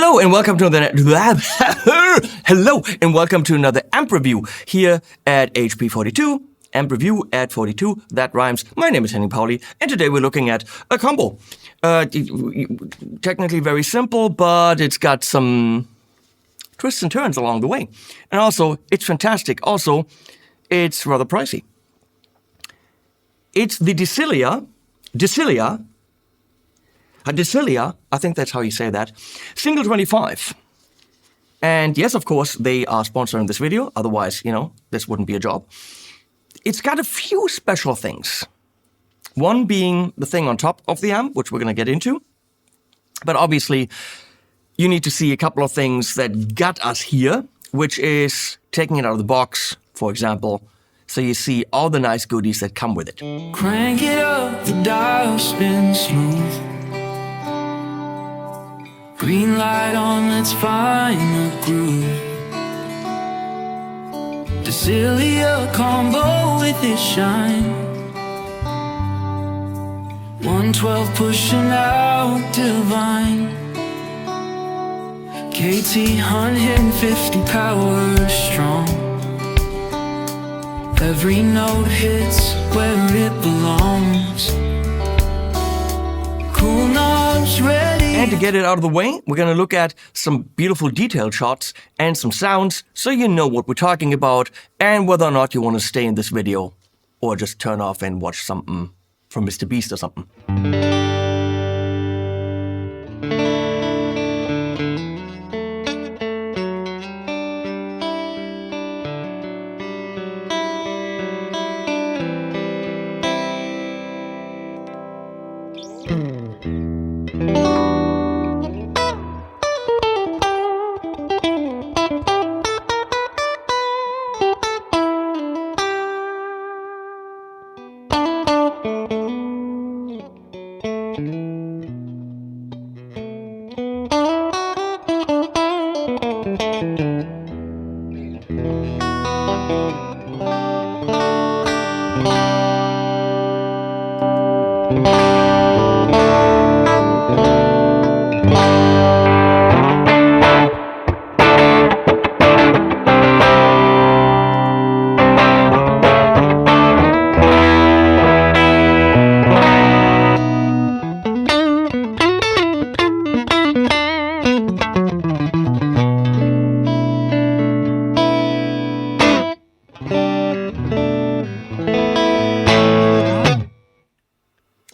Hello and welcome to another amp review here at HP42. Amp review at 42, that rhymes. My name is Henning Pauli, and today we're looking at a combo. Technically very simple, but it's got some twists and turns along the way. And also, it's fantastic. Also, it's rather pricey. It's the DeCillia, I think that's how you say that, Single 25. And yes, of course, they are sponsoring this video. Otherwise, this wouldn't be a job. It's got a few special things. One being the thing on top of the amp, which we're going to get into. But obviously, you need to see a couple of things that got us here, which is taking it out of the box, for example, so you see all the nice goodies that come with it. Crank it up, the dial spins smooth. Green light on, let's find a groove. DeCillia combo with its shine. 112 pushing out divine. KT 150 power strong. Every note hits where it belongs. Cool knobs ready. And to get it out of the way, we're going to look at some beautiful detailed shots and some sounds so you know what we're talking about and whether or not you want to stay in this video or just turn off and watch something from Mr. Beast or something.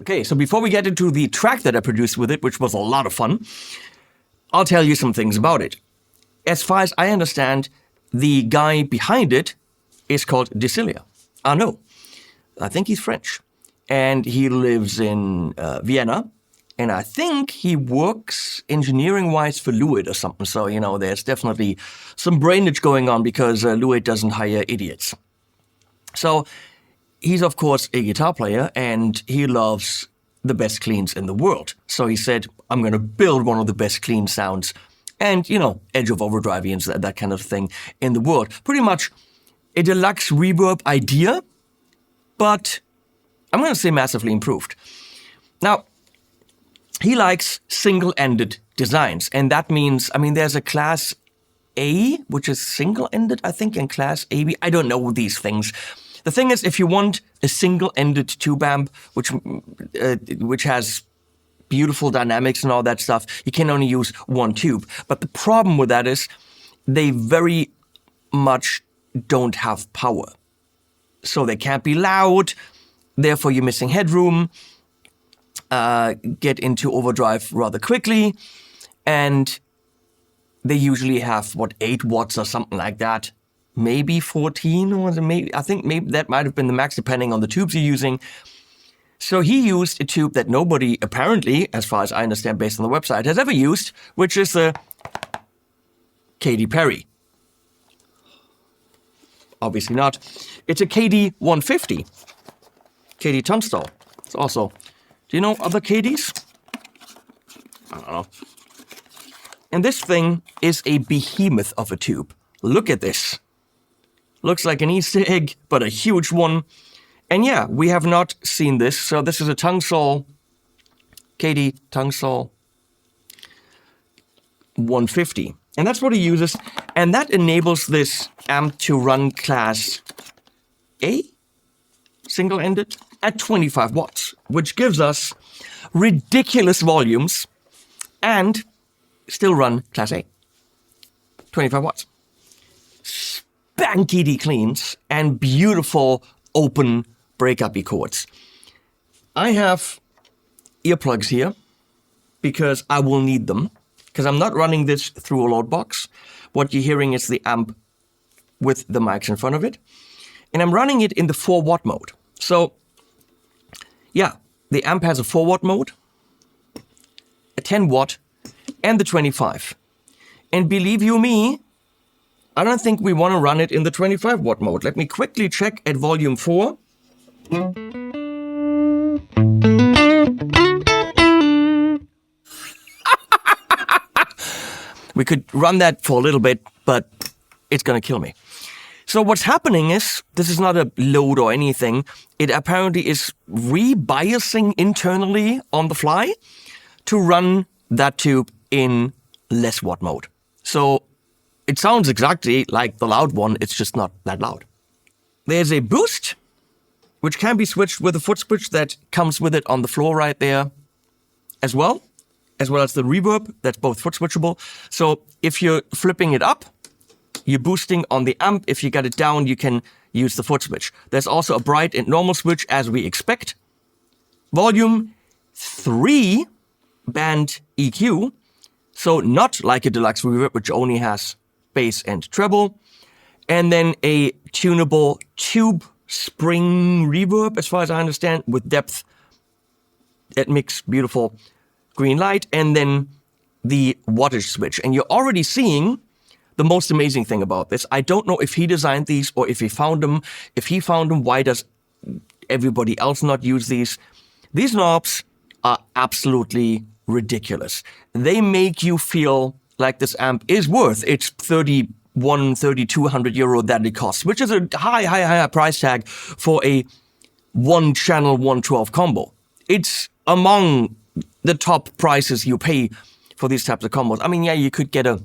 Okay, so before we get into the track that I produced with it, which was a lot of fun, I'll tell you some things about it. As far as I understand, the guy behind it is called DeCillia. No, I think he's French. And he lives in Vienna. And I think he works engineering-wise for Louis or something. So, there's definitely some brainage going on because Louis doesn't hire idiots. So he's, of course, a guitar player, and he loves the best cleans in the world. So he said, I'm going to build one of the best clean sounds and, edge of overdrive and that kind of thing in the world. Pretty much a deluxe reverb idea, but I'm going to say massively improved. Now, he likes single-ended designs, and that means, there's a Class A, which is single-ended, I think, and Class AB. I don't know these things. The thing is, if you want a single-ended tube amp, which has beautiful dynamics and all that stuff, you can only use one tube. But the problem with that is they very much don't have power. So they can't be loud, therefore you're missing headroom, get into overdrive rather quickly, and they usually have, 8 watts or something like that. Maybe 14, or I think maybe that might have been the max, depending on the tubes you're using. So he used a tube that nobody, apparently, as far as I understand based on the website, has ever used, which is a Katy Perry. Obviously not. It's a KD 150. KD Tunstall. It's also, do you know other KDs? I don't know. And this thing is a behemoth of a tube. Look at this. Looks like an Easter egg, but a huge one. And yeah, we have not seen this. So this is a Tunstall, KD Tunstall 150. And that's what he uses. And that enables this amp to run class A, single-ended, at 25 watts, which gives us ridiculous volumes and still run class A. 25 watts. Spanky cleans and beautiful open breakup chords. I have earplugs here because I will need them, because I'm not running this through a load box. What you're hearing is the amp with the mics in front of it. And I'm running it in the 4 watt mode. So, yeah, the amp has a 4 watt mode, a 10 watt, and the 25. And believe you me, I don't think we want to run it in the 25 watt mode. Let me quickly check at volume 4. We could run that for a little bit, but it's going to kill me. So what's happening is, this is not a load or anything, it apparently is rebiasing internally on the fly to run that tube in less watt mode. So it sounds exactly like the loud one, it's just not that loud. There's a boost, which can be switched with a foot switch that comes with it on the floor right there as well as the reverb, that's both foot switchable. So if you're flipping it up, you're boosting on the amp. If you got it down, you can use the foot switch. There's also a bright and normal switch, as we expect. Volume 3 band EQ, so not like a deluxe reverb, which only has bass and treble. And then a tunable tube spring reverb, as far as I understand, with depth that makes beautiful green light, and then the wattage switch. And you're already seeing the most amazing thing about this. I don't know if he designed these or if he found them. If he found them, why does everybody else not use these? These knobs are absolutely ridiculous. They make you feel like this amp is worth its 3,200 euro that it costs, which is a high price tag for a 1-channel 112 combo. It's among the top prices you pay for these types of combos. I mean, yeah, you could get a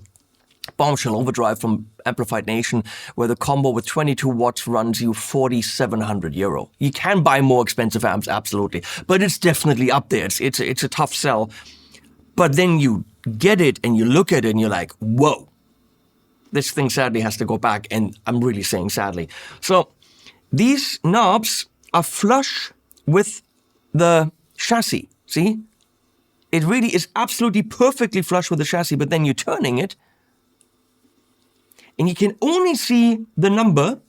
Bombshell Overdrive from Amplified Nation, where the combo with 22 watts runs you 4,700 euro. You can buy more expensive amps, absolutely, but it's definitely up there. It's a tough sell. But then you get it and you look at it and you're like, whoa, this thing sadly has to go back, and I'm really saying sadly. So these knobs are flush with the chassis, see? It really is absolutely perfectly flush with the chassis, but then you're turning it, and you can only see the number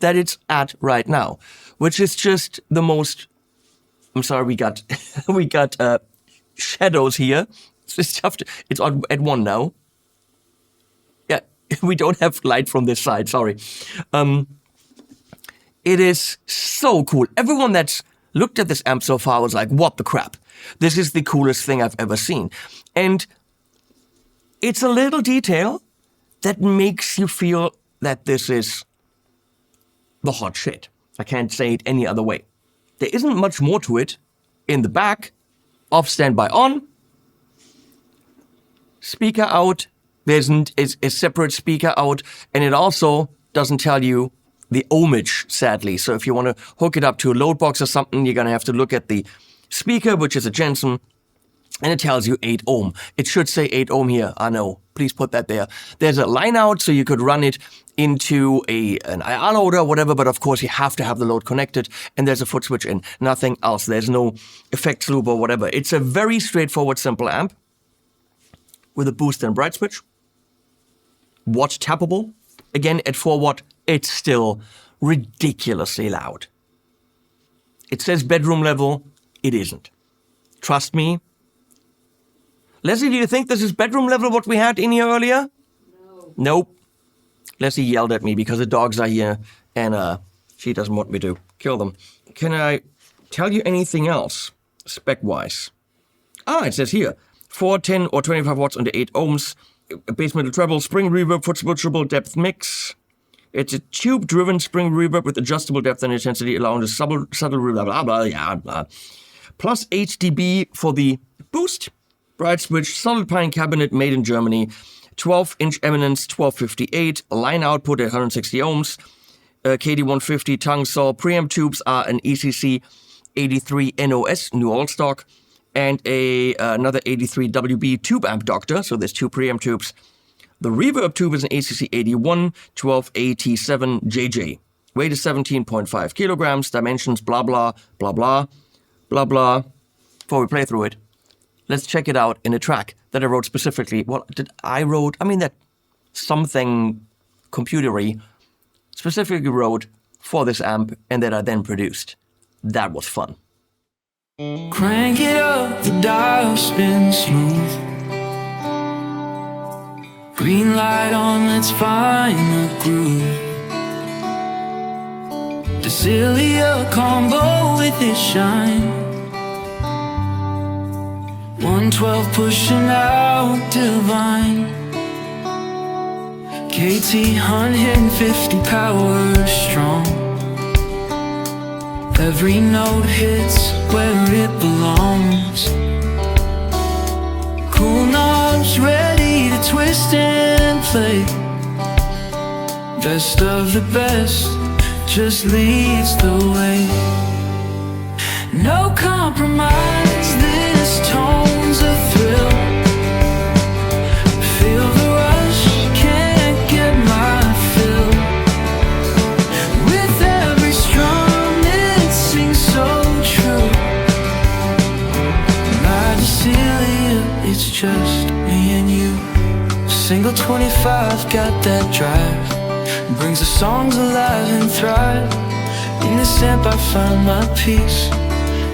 that it's at right now, which is just the most. I'm sorry, we got shadows here. It's tough. It's on at 1 now. Yeah, we don't have light from this side. Sorry. It is so cool. Everyone that's looked at this amp so far was like, "What the crap? This is the coolest thing I've ever seen," and it's a little detail that makes you feel that this is the hot shit. I can't say it any other way. There isn't much more to it. In the back, off standby on, speaker out, there's a separate speaker out, and it also doesn't tell you the ohmage, sadly. So if you want to hook it up to a load box or something, you're going to have to look at the speaker, which is a Jensen, and it tells you 8 ohm. It should say 8 ohm here. I know. Please put that there. There's a line out, so you could run it into an IR loader or whatever, but of course you have to have the load connected, and there's a foot switch in. Nothing else. There's no effects loop or whatever. It's a very straightforward, simple amp with a boost and bright switch. Watt tappable. Again, at 4 watt, it's still ridiculously loud. It says bedroom level. It isn't. Trust me. Leslie, do you think this is bedroom level, what we had in here earlier? No. Nope. Leslie yelled at me because the dogs are here, and she doesn't want me to kill them. Can I tell you anything else, spec-wise? It says here, 4, 10, or 25 watts under 8 ohms, bass middle treble, spring reverb, foot switchable, depth mix. It's a tube-driven spring reverb with adjustable depth and intensity, allowing the subtle blah, blah, blah, yeah, blah. Plus 8 dB for the boost, Bright switch, solid pine cabinet made in Germany, 12-inch eminence, 1258, line output at 160 ohms, KD150 tongue saw. Preamp tubes are an ECC 83 NOS, new all stock, and another 83 WB tube amp doctor, so there's 2 preamp tubes. The reverb tube is an ACC 81 12AT7 JJ. Weight is 17.5 kilograms, dimensions blah blah, blah blah, blah blah. Before we play through it, let's check it out in a track that I wrote specifically. That something computery specifically wrote for this amp and that I then produced. That was fun. Crank it up, the dial spins smooth. Green light on, let's find the groove. DeCillia combo with its shine. 112 pushing out divine. KT 150 power strong. Every note hits where it belongs. Cool knobs ready to twist and play. Best of the best just leads the way. No compromise, this tone's a thrill. Feel the rush, can't get my fill. With every strum it sings so true. My DeCillia, it's just me and you. Single 25 got that drive. Brings the songs alive and thrive. In this amp I find my peace.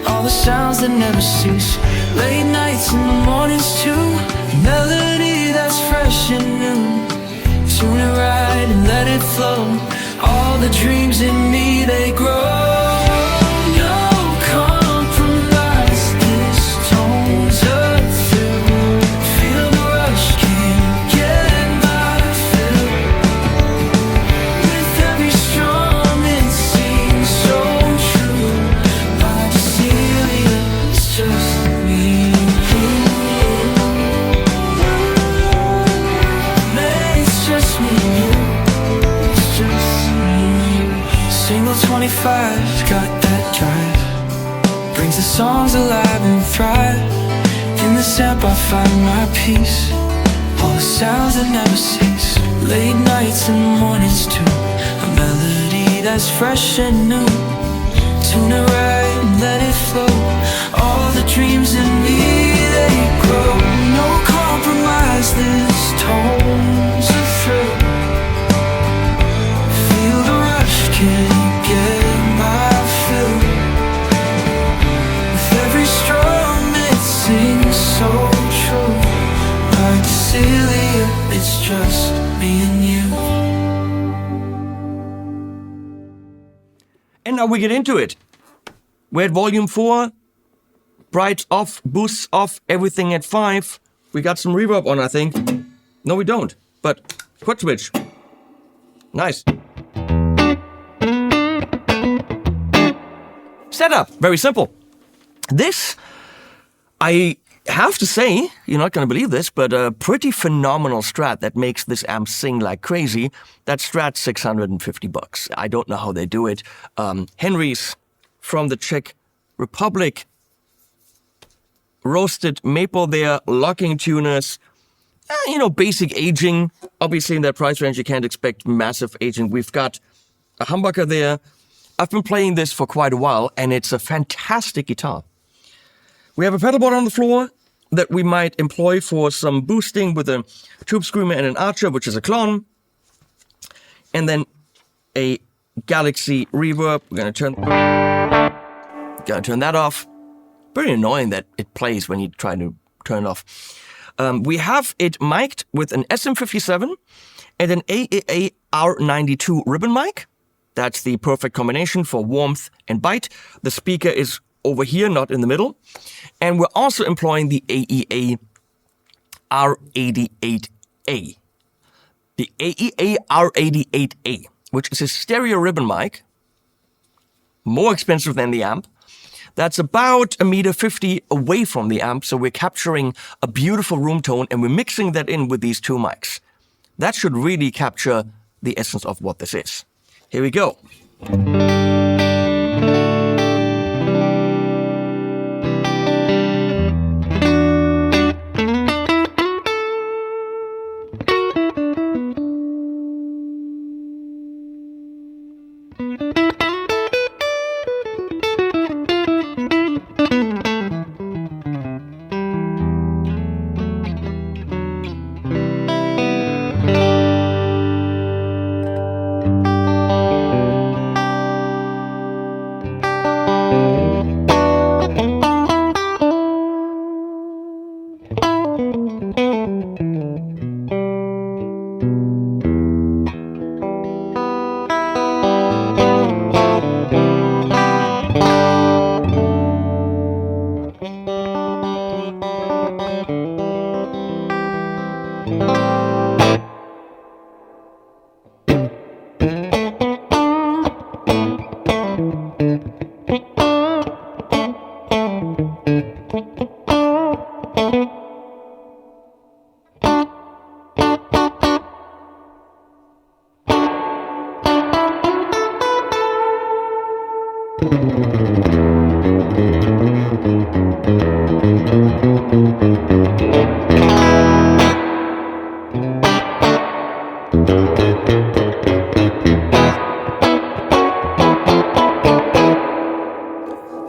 All the sounds that never cease. Late nights and the mornings too. Melody that's fresh and new. Tune it right and let it flow. All the dreams in me, they grow. No compromise, this tone's a thrill. Feel the rush, can't get my fill. With every strum it seems so true. My DeCillia, it's just me and you. It's just me and you. It's just me and you. Single 25's got that drive. Brings the songs alive and thrive. In this amp I find my peace. All the sounds that never cease. Late nights and mornings too. A melody that's fresh and new. Tune it right and let it flow. All the dreams in me, they grow. No compromise, this tone's a thrill. Feel the rush, can't get my fill. With every strum it sings so true. My DeCillia, it's just me and you. And now we get into it. We're at volume 4. Brights off, boosts off, everything at 5. We got some reverb on, I think. No, we don't. But quad switch. Nice. Setup. Very simple. This, I have to say, you're not going to believe this, but a pretty phenomenal Strat that makes this amp sing like crazy. That Strat's $650. I don't know how they do it. Henry's from the Czech Republic. Roasted maple there, locking tuners. Basic aging. Obviously in that price range you can't expect massive aging. We've got a humbucker there. I've been playing this for quite a while and it's a fantastic guitar. We have a pedal board on the floor that we might employ for some boosting with a tube screamer and an archer, which is a clone. And then a Galaxy reverb. We're gonna turn that off. Pretty annoying that it plays when you try to turn it off. We have it mic'd with an SM57 and an AAA R92 ribbon mic. That's the perfect combination for warmth and bite. The speaker is over here, not in the middle. And we're also employing the AEA R88A. The AEA R88A, which is a stereo ribbon mic, more expensive than the amp. That's about 1.50 meters away from the amp, so we're capturing a beautiful room tone and we're mixing that in with these two mics. That should really capture the essence of what this is. Here we go.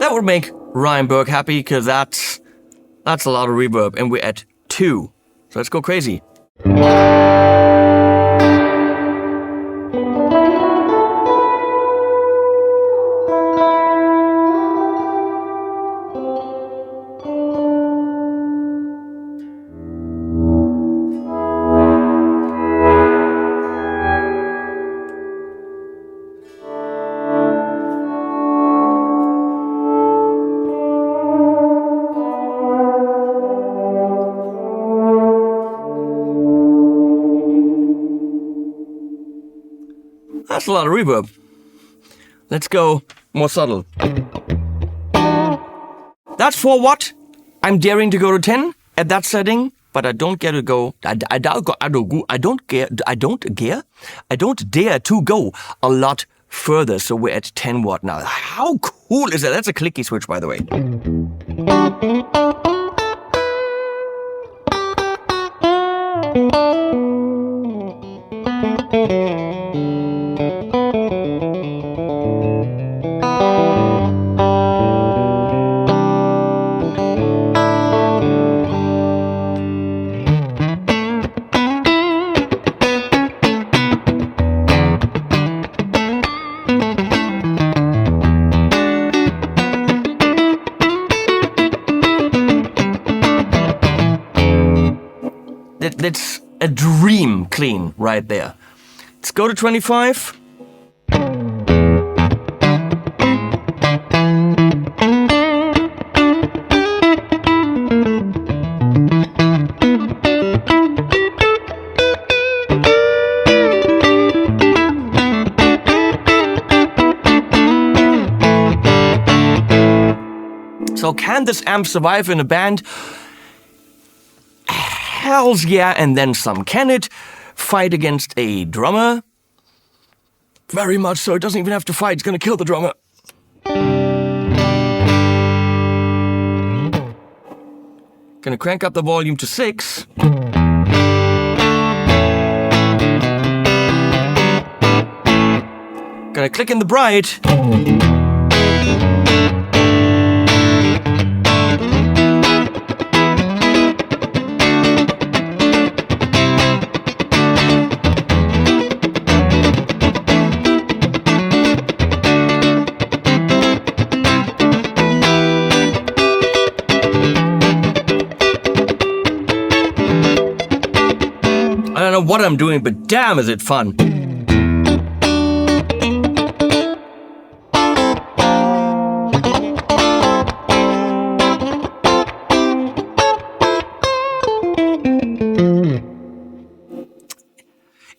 That would make Ryan Burke happy, because that's a lot of reverb, and we're at 2. So let's go crazy. That's a lot of reverb. Let's go more subtle. That's 4 watt. I'm daring to go to 10 at that setting, but I don't get to go. I don't dare to go a lot further. So we're at 10 watt now. How cool is that? That's a clicky switch, by the way. That's a dream clean right there. Let's go to 25. So can this amp survive in a band? Hells yeah, and then some. Can it fight against a drummer? Very much so. It doesn't even have to fight. It's gonna kill the drummer. Gonna crank up the volume to 6. Gonna click in the bright. I don't know what I'm doing, but damn is it fun.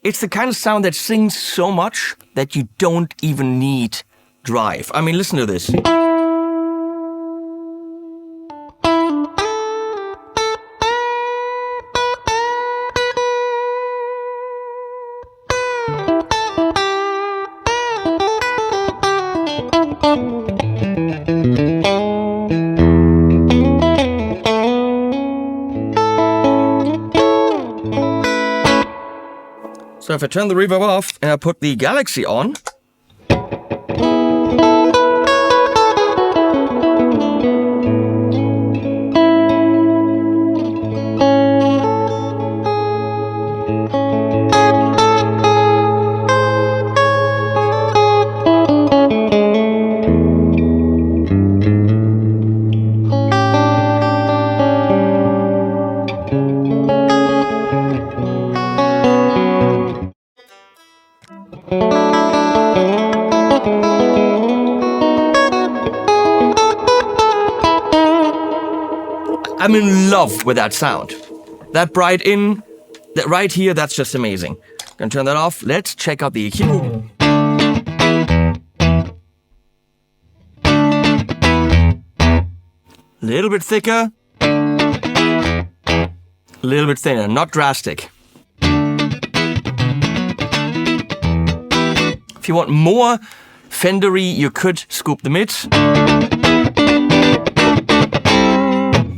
It's the kind of sound that sings so much that you don't even need drive. I mean, listen to this. So if I turn the reverb off and I put the Galaxy on, I'm in love with that sound. That bright in, that right here, that's just amazing. Gonna turn that off. Let's check out the EQ. A little bit thicker. A little bit thinner, not drastic. If you want more Fendery, you could scoop the mids.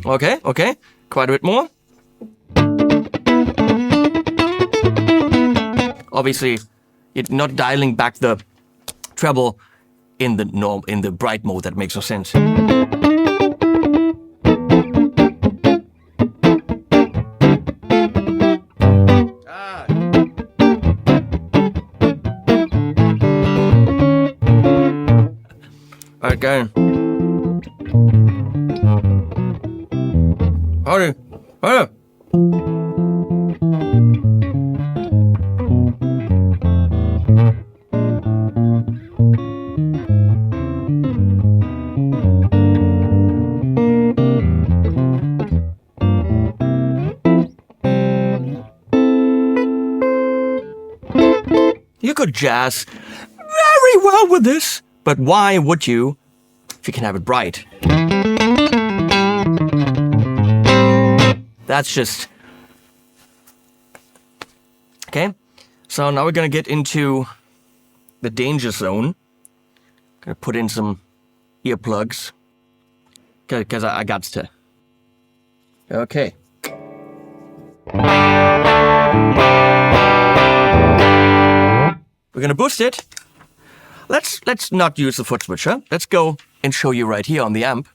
Okay, quite a bit more. Obviously, you're not dialing back the treble in the bright mode. That makes no sense. Alright, going. Howdy. You could jazz very well with this, but why would you if you can have it bright? That's just... Okay, so now we're gonna get into the danger zone. Gonna put in some earplugs, because I got to. Okay. We're gonna boost it. Let's not use the foot switcher. Let's go and show you right here on the amp.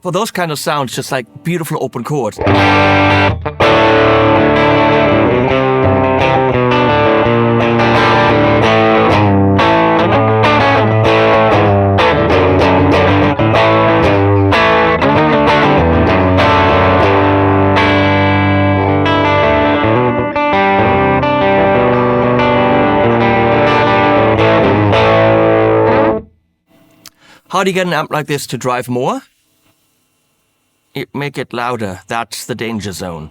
For those kind of sounds, just like beautiful open chords. How do you get an amp like this to drive more? You make it louder. That's the danger zone.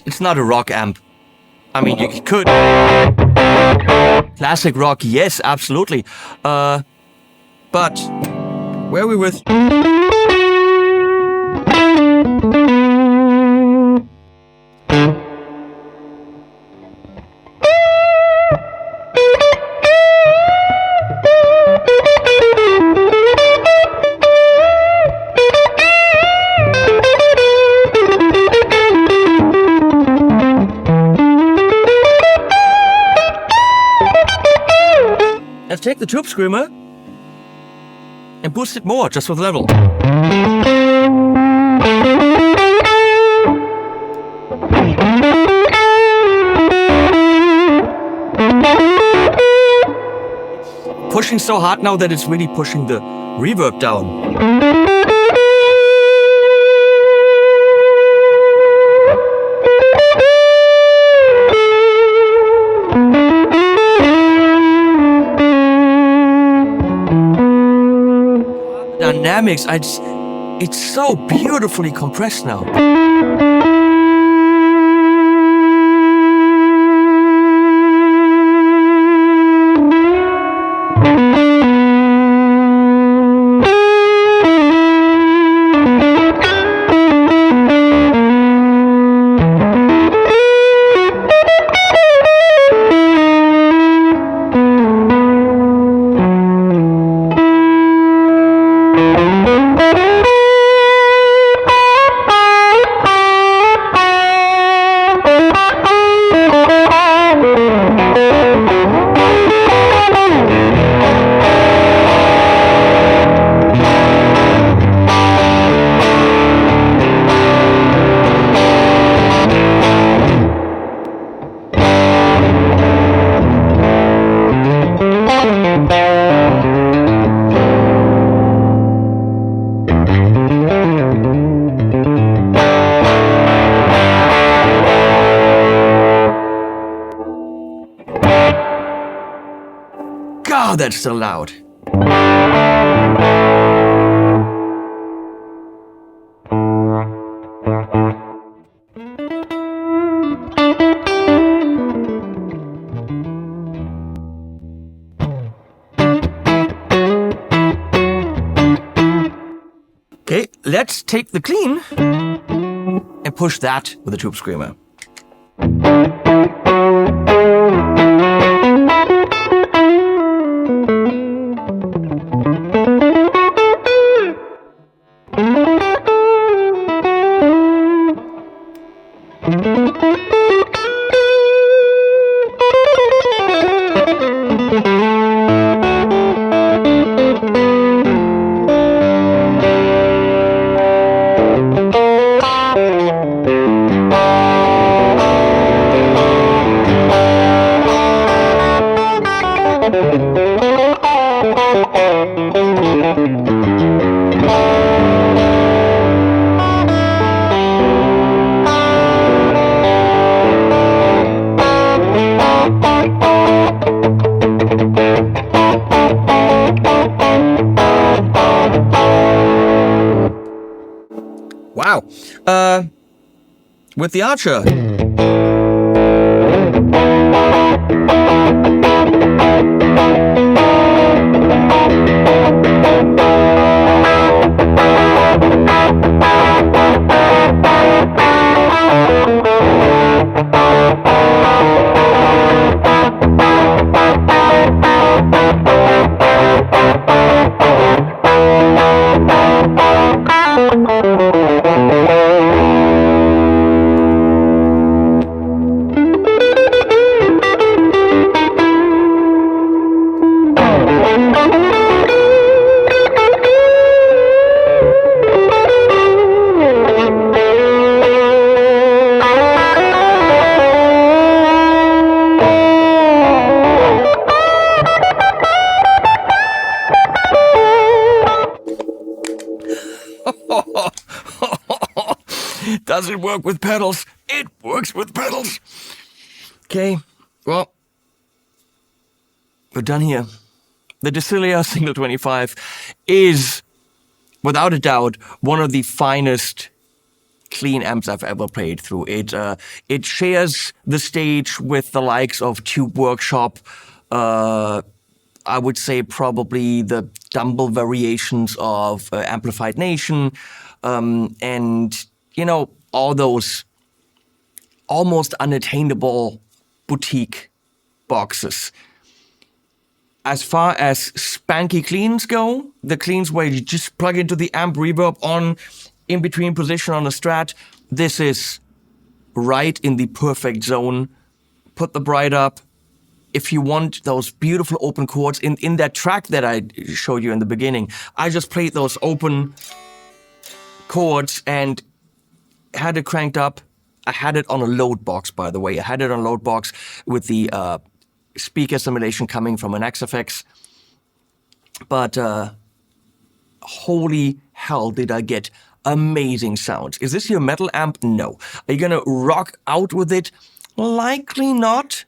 It's not a rock amp. I mean, you could. Classic rock, yes, absolutely. But where are we with? Let's take the tube screamer and boost it more just with level. Pushing so hard now that it's really pushing the reverb down. Dynamics, it's so beautifully compressed now. God, that's so loud. Okay, let's take the clean and push that with a tube screamer. Wow. With the Archer. Does it work with pedals? It works with pedals. Okay, well, we're done here. The DeCillia Single 25 is, without a doubt, one of the finest clean amps I've ever played through. It shares the stage with the likes of Tube Workshop, I would say probably the Dumble variations of Amplified Nation, and, you know, all those almost unattainable boutique boxes. As far as spanky cleans go, the cleans where you just plug into the amp reverb on in between position on the Strat, this is right in the perfect zone. Put the bright up, if you want those beautiful open chords, in that track that I showed you in the beginning, I just played those open chords and had it cranked up. I had it on a load box, by the way. I had it on a load box with the speaker simulation coming from an XFX. But holy hell, did I get amazing sounds. Is this your metal amp? No. Are you gonna rock out with it? Likely not.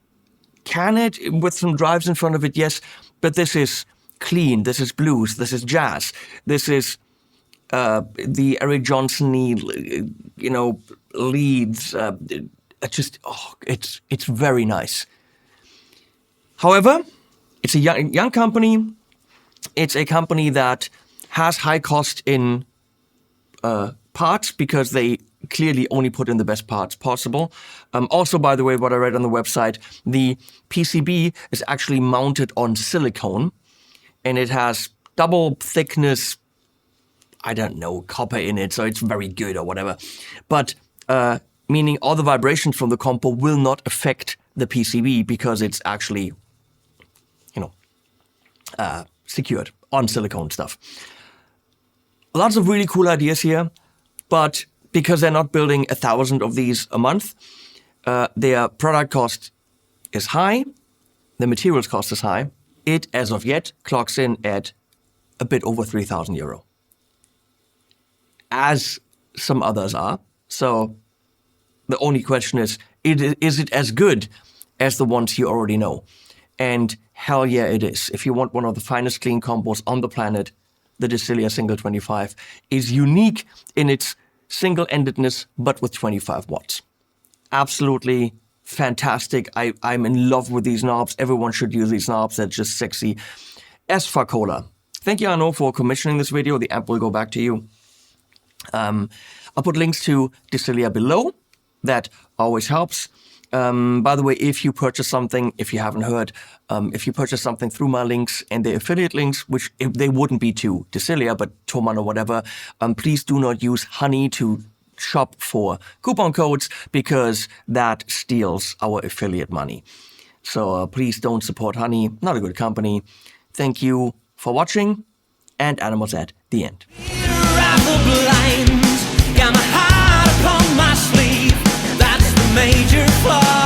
Can it with some drives in front of it? Yes. But this is clean. This is blues. This is jazz. This is the Eric Johnson-y, leads. It's very nice. However, it's a young company. It's a company that has high cost in parts because they clearly only put in the best parts possible. Also, by the way, what I read on the website, the PCB is actually mounted on silicone, and it has double thickness, I don't know, copper in it, so it's very good or whatever. But meaning all the vibrations from the compo will not affect the PCB because it's actually, secured on silicone stuff. Lots of really cool ideas here, but because they're not building 1,000 of these a month, their product cost is high, the materials cost is high. It, as of yet, clocks in at a bit over 3,000 euro. As some others are. So the only question is it as good as the ones you already know? And hell yeah, it is. If you want one of the finest clean combos on the planet, the DeCillia Single 25 is unique in its single-endedness, but with 25 watts. Absolutely fantastic. I'm in love with these knobs. Everyone should use these knobs. They're just sexy as fuck cola. Thank you, Arno, for commissioning this video. The amp will go back to you. I'll put links to DeCillia below. That always helps. By the way, if you purchase something, if you haven't heard, if you purchase something through my links and the affiliate links, which if they wouldn't be to DeCillia, but Thomann or whatever, please do not use Honey to shop for coupon codes because that steals our affiliate money. So please don't support Honey, not a good company. Thank you for watching, and Animals at the end. Got my heart upon my sleeve. That's the major flaw.